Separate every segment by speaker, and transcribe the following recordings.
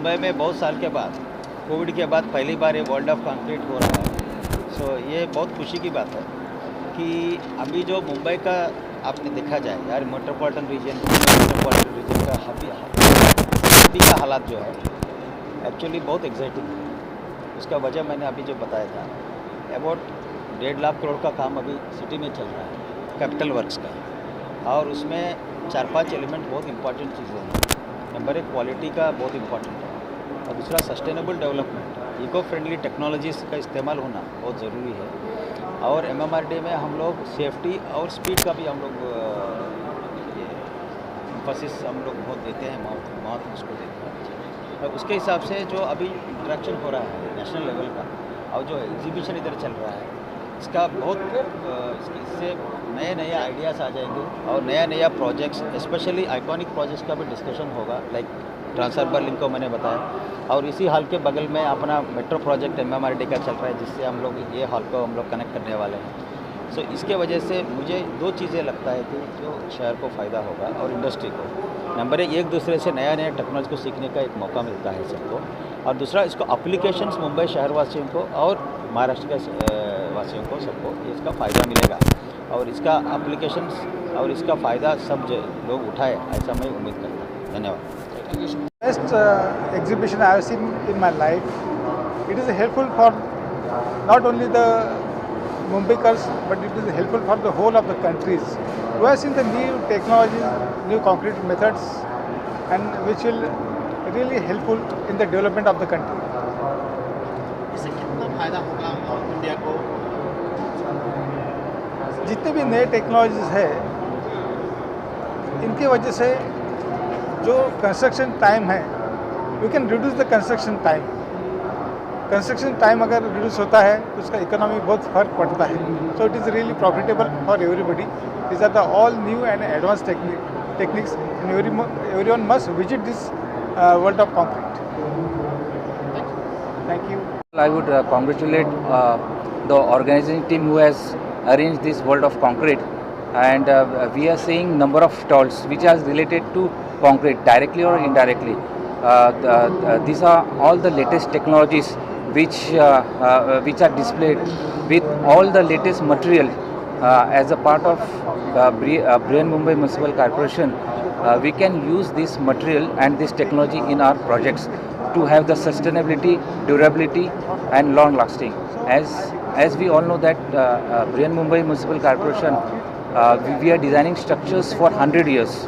Speaker 1: मुंबई में बहुत साल के बाद, कोविड के बाद पहली बार ये वर्ल्ड ऑफ कंक्रीट हो रहा है। सो ये बहुत खुशी की बात है कि अभी जो मुंबई का आपने देखा जाए यार, मेट्रोपॉलिटन रीजन का अभी का हालात जो है एक्चुअली बहुत एग्जाइटिंग है। उसका वजह मैंने अभी जो बताया था, अबाउट 1.5 लाख करोड़ का काम अभी सिटी में चल रहा है कैपिटल वर्क्स का, और उसमें 4-5 एलिमेंट बहुत इंपॉर्टेंट चीज़ें हैं। नंबर 1 क्वालिटी का बहुत इंपॉर्टेंट है, और दूसरा sustainable development, eco friendly technologies का इस्तेमाल होना बहुत ज़रूरी है। और एमएमआरडी में हम लोग सेफ्टी और स्पीड का भी हम लोग एम्फोसिस हम लोग बहुत देते हैं, महत्व उसको देते हैं। तो उसके हिसाब से जो अभी इंट्रैक्शन हो रहा है नेशनल लेवल का, और जो एग्जीबिशन इधर चल रहा है, इसका बहुत इससे नए नए आइडियाज़ आ जाएंगे और नया प्रोजेक्ट्स, स्पेशली आइकॉनिक प्रोजेक्ट्स का भी डिस्कशन होगा। लाइक ट्रांसफार्मर लिंक को मैंने बताया, और इसी हॉल के बगल में अपना मेट्रो प्रोजेक्ट एमएमआरडी का चल रहा है, जिससे हम लोग ये हॉल को हम लोग कनेक्ट करने वाले हैं। सो इसके वजह से मुझे 2 चीज़ें लगता है कि जो शहर को फ़ायदा होगा और इंडस्ट्री को। नंबर 1, एक दूसरे से नया टेक्नोलॉजी को सीखने का एक मौका मिलता है सबको, और दूसरा इसको अप्लीकेशंस मुंबई शहर वासियों को और महाराष्ट्र के वासियों को सबको इसका फ़ायदा मिलेगा, और इसका एप्लीकेशंस और इसका फ़ायदा सब लोग उठाए, ऐसा मैं उम्मीद करता हूँ। धन्यवाद।
Speaker 2: Best exhibition I have seen in my life. It is helpful for not only the Mumbaikars, but it is helpful for the whole of the countries. We have seen the new technologies, new concrete methods, and which will really helpful in the development of the country.
Speaker 3: इससे कितना फायदा होगा India को?
Speaker 2: जितने भी नए technologies है, इनकी वजह से जो कंस्ट्रक्शन टाइम है, we can reduce the construction time. Construction time अगर रिड्यूस होता है तो उसका इकोनॉमी बहुत फर्क पड़ता है। So it is really profitable for everybody. These are the all new and advance techniques, and everyone must visit this world of concrete. Thank you.
Speaker 4: I would congratulate the organizing team who has arranged this World of Concrete, and we are seeing number of stalls which are related to concrete directly or indirectly. These are all the latest technologies which are displayed with all the latest material as a part of Brihan Mumbai Municipal Corporation. We can use this material and this technology in our projects to have the sustainability, durability and long lasting. As we all know that Brihan Mumbai Municipal Corporation, we are designing structures for 100 years.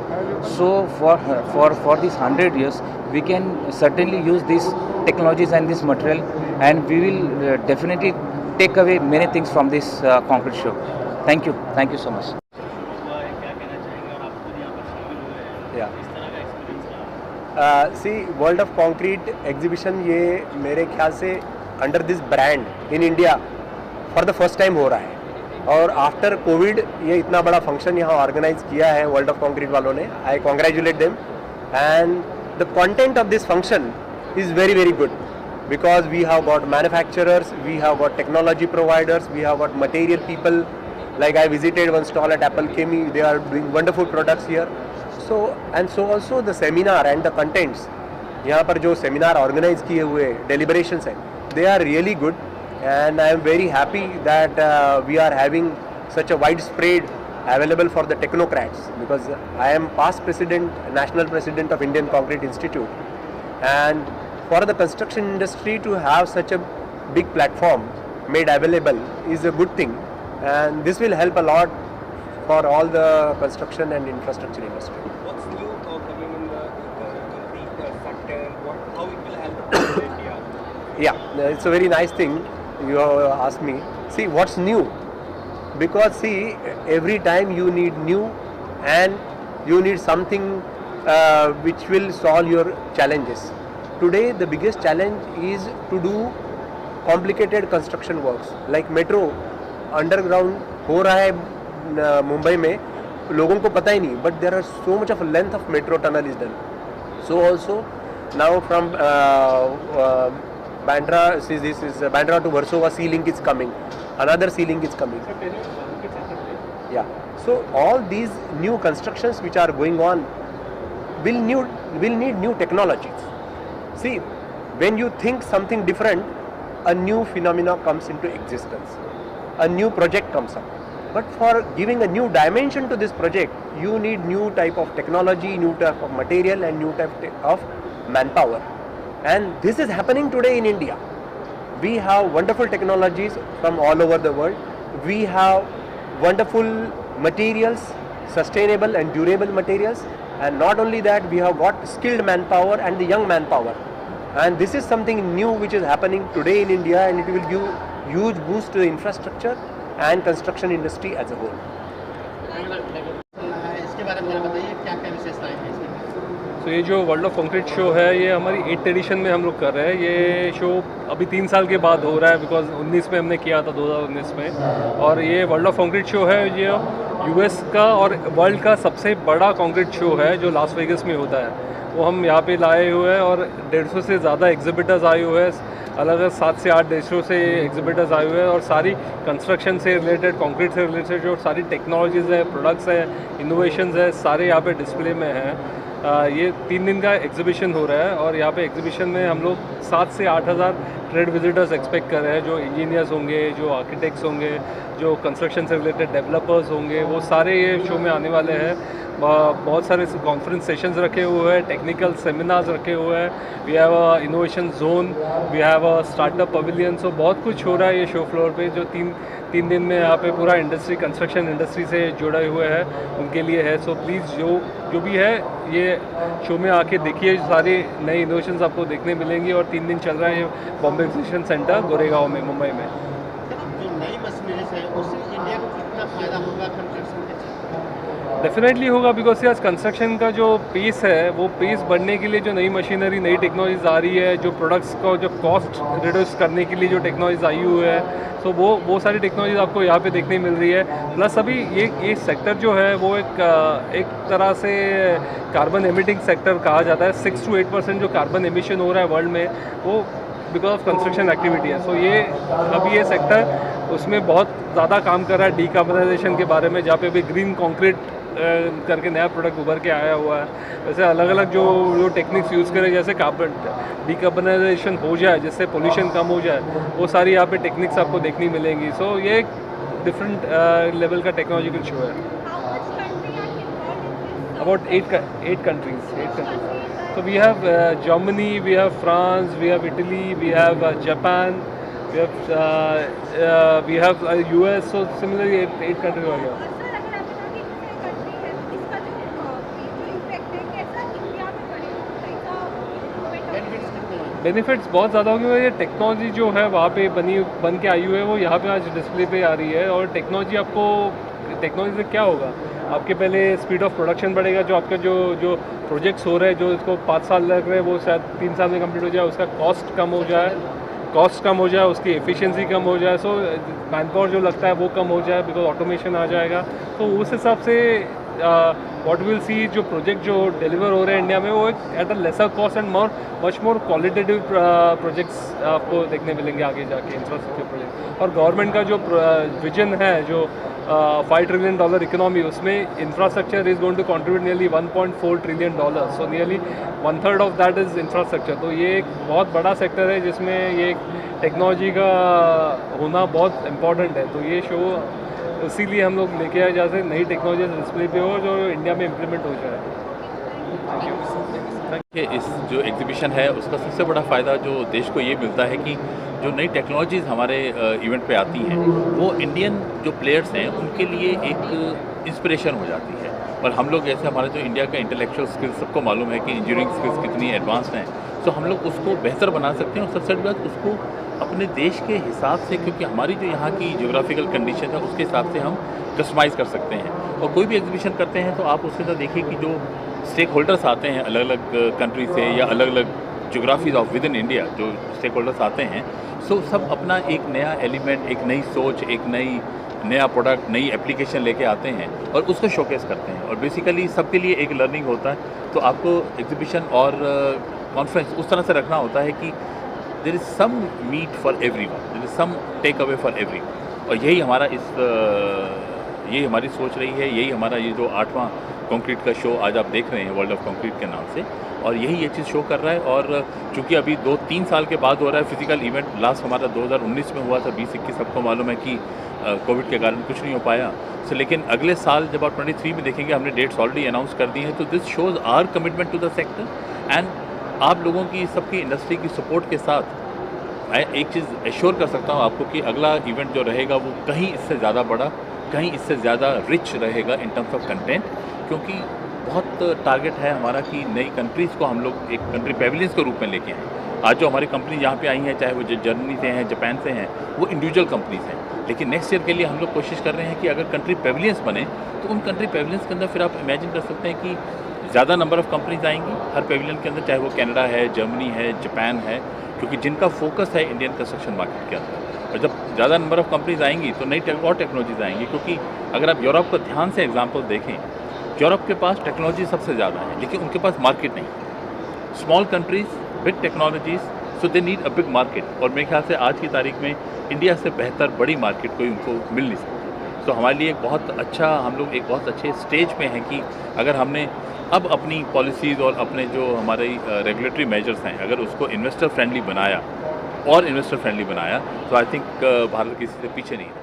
Speaker 4: So for these 100 years, we can certainly use these technologies and this material, and we will definitely take away many things from this concrete show. Thank you so much.
Speaker 5: See world of concrete exhibition ये मेरे ख्याल से under this brand in India for the first time हो रहा है, और after Covid ये इतना बड़ा फंक्शन यहाँ ऑर्गेनाइज किया है वर्ल्ड ऑफ कंक्रीट वालों ने। I congratulate them, and the content of this function is very very good because we have got manufacturers, we have got technology providers, we have got material people. Like I visited one stall at Apple Chemie, they are doing wonderful products here. So also the seminar and the contents, यहाँ पर जो seminar organise किए हुए deliberations हैं, they are really good, and I am very happy that we are having such a widespread available for the technocrats, because I am past president, national president of Indian Concrete Institute, and for the construction industry to have such a big platform made available is a good thing, and this will help a lot for all the construction and infrastructure industry.
Speaker 6: What's new coming in the concrete sector? How it will help India?
Speaker 5: Yeah, it's a very nice thing you asked me. See, what's new? Because see, every time you need new, and you need something which will solve your challenges. Today the biggest challenge is to do complicated construction works like metro underground हो रहा है मुंबई में, लोगों को पता ही नहीं, but there are so much of a length of metro tunnel is done. So also now from Bandra, this is Bandra to Warsaw sea link is coming, another sea link is coming. Yeah, so all these new constructions which are going on will need new technologies. See, when you think something different, a new phenomena comes into existence. A new project comes up. But for giving a new dimension to this project, you need new type of technology, new type of material and new type of manpower. And this is happening today in India. We have wonderful technologies from all over the world. We have wonderful materials, sustainable and durable materials. And not only that, we have got skilled manpower and the young manpower. And this is something new which is happening today in India, and it will give huge boost to the infrastructure and construction industry as a whole.
Speaker 3: इसके बारे में जरा बताइए क्या क्या विशेषताएं हैं इसमें।
Speaker 7: तो ये जो वर्ल्ड ऑफ कंक्रीट शो है ये हमारी 8th एडिशन में हम लोग कर रहे हैं। ये शो अभी 3 साल के बाद हो रहा है, बिकॉज 19 में हमने किया था, 2019 में। और ये वर्ल्ड ऑफ कंक्रीट शो है, ये यूएस का और वर्ल्ड का सबसे बड़ा कंक्रीट शो है जो लास वेगस में होता है। वो हम यहाँ पे लाए हुए हैं और 150 से ज़्यादा एग्जिबिटर्स आए हुए हैं, अलग अलग 7 से 8 देशों से एग्जिबिटर्स आए हुए हैं। और सारी कंस्ट्रक्शन से रिलेटेड, कंक्रीट से रिलेटेड जो सारी टेक्नोलॉजीज़ है, प्रोडक्ट्स है, इनोवेशंस है, सारे यहाँ पे डिस्प्ले में हैं। ये 3 दिन का एग्जीबिशन हो रहा है और यहाँ पे एग्जीबिशन में हम लोग 7 से 8 हज़ार ट्रेड विजिटर्स एक्सपेक्ट कर रहे हैं, जो इंजीनियर्स होंगे, जो आर्किटेक्ट्स होंगे, जो कंस्ट्रक्शन से रिलेटेड डेवलपर्स होंगे, वो सारे ये शो में आने वाले हैं। बहुत सारे कॉन्फ्रेंस सेशंस रखे हुए हैं, टेक्निकल सेमिनार्स रखे हुए हैं। We have a innovation zone, we have a startup pavilion. So बहुत कुछ हो रहा है ये शो फ्लोर पे, जो तीन दिन में यहाँ पे पूरा इंडस्ट्री, कंस्ट्रक्शन इंडस्ट्री से जुड़े हुए हैं, उनके लिए है। सो प्लीज़ जो भी है ये शो में आके देखिए, सारे नए इनोवेशंस आपको देखने मिलेंगी। और 3 दिन चल रहा है ये बॉम्बे एग्जीबिशन सेंटर गोरेगांव में, मुंबई में।
Speaker 3: जो नई मशीनरीज है उससे इंडिया को कितना फायदा होगा कंस्ट्रक्शन के क्षेत्र में?
Speaker 7: डेफिनेटली होगा, बिकॉज आज कंस्ट्रक्शन का जो पेस है, वो पेस बढ़ने के लिए जो नई मशीनरी, नई टेक्नोलॉजीज आ रही है, जो प्रोडक्ट्स को जो कॉस्ट रिड्यूस करने के लिए जो टेक्नोलॉजीज आई हुई है, तो वो सारी टेक्नोलॉजीज आपको यहाँ पे देखने मिल रही है। प्लस अभी ये सेक्टर जो है वो एक तरह से कार्बन एमिटिंग सेक्टर कहा जाता है। 6 to 8% जो कार्बन एमिशन हो रहा है वर्ल्ड में, वो बिकॉज ऑफ कंस्ट्रक्शन एक्टिविटी है। सो ये अभी ये सेक्टर उसमें बहुत ज़्यादा काम कर रहा है डीकार्बनाइजेशन के बारे में, जहाँ पे भी ग्रीन कॉन्क्रीट करके नया प्रोडक्ट उभर के आया हुआ है। वैसे अलग अलग जो टेक्निक्स यूज़ करें, जैसे कार्बन डीकार्बनाइजेशन हो जाए, जिससे पोल्यूशन कम हो जाए, वो सारी यहाँ पे टेक्निक्स आपको देखनी मिलेंगी। सो ये एक डिफरेंट लेवल का टेक्नोलॉजिकल शो है। About 8 countries. So we have Germany, we have France, we have Italy, we have Japan, we have US. So similarly 8 countries हो गया। बेनिफिट्स बहुत ज़्यादा होंगे। ये टेक्नोलॉजी जो है वहाँ पे बन के आई हुई है, वो यहाँ पे आज डिस्प्ले पे आ रही है। और टेक्नोलॉजी से क्या होगा, आपके पहले स्पीड ऑफ प्रोडक्शन बढ़ेगा। जो आपका जो प्रोजेक्ट्स हो रहे हैं, जो इसको 5 साल लग रहे हैं, वो शायद 3 साल में कंप्लीट हो जाए। उसका कॉस्ट कम हो जाए, उसकी एफिशिएंसी कम हो जाए। सो मैनपावर जो लगता है वो कम हो जाए, बिकॉज ऑटोमेशन आ जाएगा। तो उस हिसाब से व्हाट विल सी, जो प्रोजेक्ट जो डिलीवर हो रहे हैं इंडिया में, वो एक at a lesser cost and much more qualitative projects आपको देखने मिलेंगे आगे जाके, इंफ्रास्ट्रक्चर प्रोजेक्ट। और गवर्नमेंट का जो विजन है, जो $5 trillion इकोनॉमी, उसमें infrastructure is going to contribute nearly $1.4 trillion। So nearly 1/3 of that is infrastructure. तो ये एक बहुत बड़ा सेक्टर है जिसमें ये टेक्नोलॉजी का होना बहुत इम्पॉर्टेंट है। तो ये शो इसीलिए हम लोग लेके आए, जैसे नई टेक्नोलॉजी डिस्प्ले पे हो, जो इंडिया में इम्प्लीमेंट हो जाए। Thank you.
Speaker 8: इस जो एग्जीबिशन है उसका सबसे बड़ा फ़ायदा जो देश को ये मिलता है कि जो नई टेक्नोलॉजीज़ हमारे इवेंट पे आती हैं, वो इंडियन जो प्लेयर्स हैं उनके लिए एक इंस्पिरेशन हो जाती है। और हम लोग जैसे हमारे जो इंडिया का इंटेलेक्चुअल स्किल्स सबको मालूम है कि इंजीनियरिंग स्किल्स कितनी एडवांस्ड हैं, तो हम लोग उसको बेहतर बना सकते हैं। और सबसे बड़ी बात, उसको अपने देश के हिसाब से, क्योंकि हमारी जो यहाँ की जोग्राफिकल कंडीशन है उसके हिसाब से हम कस्टमाइज़ कर सकते हैं। और कोई भी एग्जीबिशन करते हैं तो आप उसके साथ देखिए कि जो स्टेक होल्डर्स आते हैं अलग अलग कंट्री से या अलग अलग geographies of with in India, जो स्टेक होल्डर्स आते हैं, सो सब अपना एक नया एलिमेंट, एक नई सोच, एक नया प्रोडक्ट, नई एप्लीकेशन लेके आते हैं और उसको शोकेस करते हैं। और बेसिकली सबके लिए एक लर्निंग होता है। तो आपको एग्जीबिशन और कॉन्फ्रेंस उस तरह से रखना होता है कि there is some meat for everyone, there is some take away for everyone. और यही हमारा यही हमारी सोच रही है, यही हमारा ये जो 8वां कंक्रीट का शो आज आप देख रहे हैं वर्ल्ड ऑफ कंक्रीट के नाम से, और यही ये चीज़ शो कर रहा है। और चूँकि अभी 2-3 साल के बाद हो रहा है फिजिकल इवेंट, लास्ट हमारा 2019 में हुआ था, 20-21 सबको मालूम है कि कोविड के कारण कुछ नहीं हो पाया। सो लेकिन अगले साल जब आप 23 में देखेंगे, हमने डेट्स ऑलरेडी अनाउंस कर दी हैं। तो this shows our commitment to the sector and आप लोगों की, सबकी इंडस्ट्री की सपोर्ट के साथ मैं एक चीज़ एश्योर कर सकता हूँ आपको कि अगला इवेंट जो रहेगा वो कहीं इससे ज़्यादा बड़ा, कहीं इससे ज़्यादा रिच रहेगा इन टर्म्स ऑफ कंटेंट, क्योंकि बहुत टारगेट है हमारा कि नई कंट्रीज़ को हम लोग एक कंट्री पेविलियंस के रूप में लेके आएँ। आज जो हमारी कंपनी यहाँ पे आई हैं, चाहे वो जर्मनी से हैं, जापान से हैं, वो इंडिविजुअल कंपनीज हैं, लेकिन नेक्स्ट ईयर के लिए हम लोग कोशिश कर रहे हैं कि अगर कंट्री पेविलियंस बने तो उन कंट्री पेविलियंस के अंदर फिर आप इमेजिन कर सकते हैं कि ज़्यादा नंबर ऑफ़ कंपनीज आएंगी हर पेविलियन के अंदर, चाहे वो कनाडा है, जर्मनी है, जापान है, क्योंकि जिनका फोकस है इंडियन कंस्ट्रक्शन मार्केट के अंदर। और जब ज़्यादा नंबर ऑफ़ कंपनीज आएंगी तो नई और टेक्नोलॉजीज आएंगी, क्योंकि अगर आप यूरोप को ध्यान से एग्जाम्पल देखें, यूरोप के पास टेक्नोलॉजी सबसे ज़्यादा है, लेकिन उनके पास मार्केट नहीं। Small countries big technologies, so they need a big market. और मेरे ख्याल से आज की तारीख में इंडिया से बेहतर बड़ी मार्केट कोई उनको मिल नहीं सकती। तो हमारे लिए एक बहुत अच्छा, हम लोग एक बहुत अच्छे स्टेज पे हैं कि अगर हमने अब अपनी पॉलिसीज़ और अपने जो हमारे रेगुलेटरी मेजर्स हैं, अगर उसको इन्वेस्टर फ्रेंडली बनाया और इन्वेस्टर फ्रेंडली बनाया, तो आई थिंक भारत किसी से पीछे नहीं है।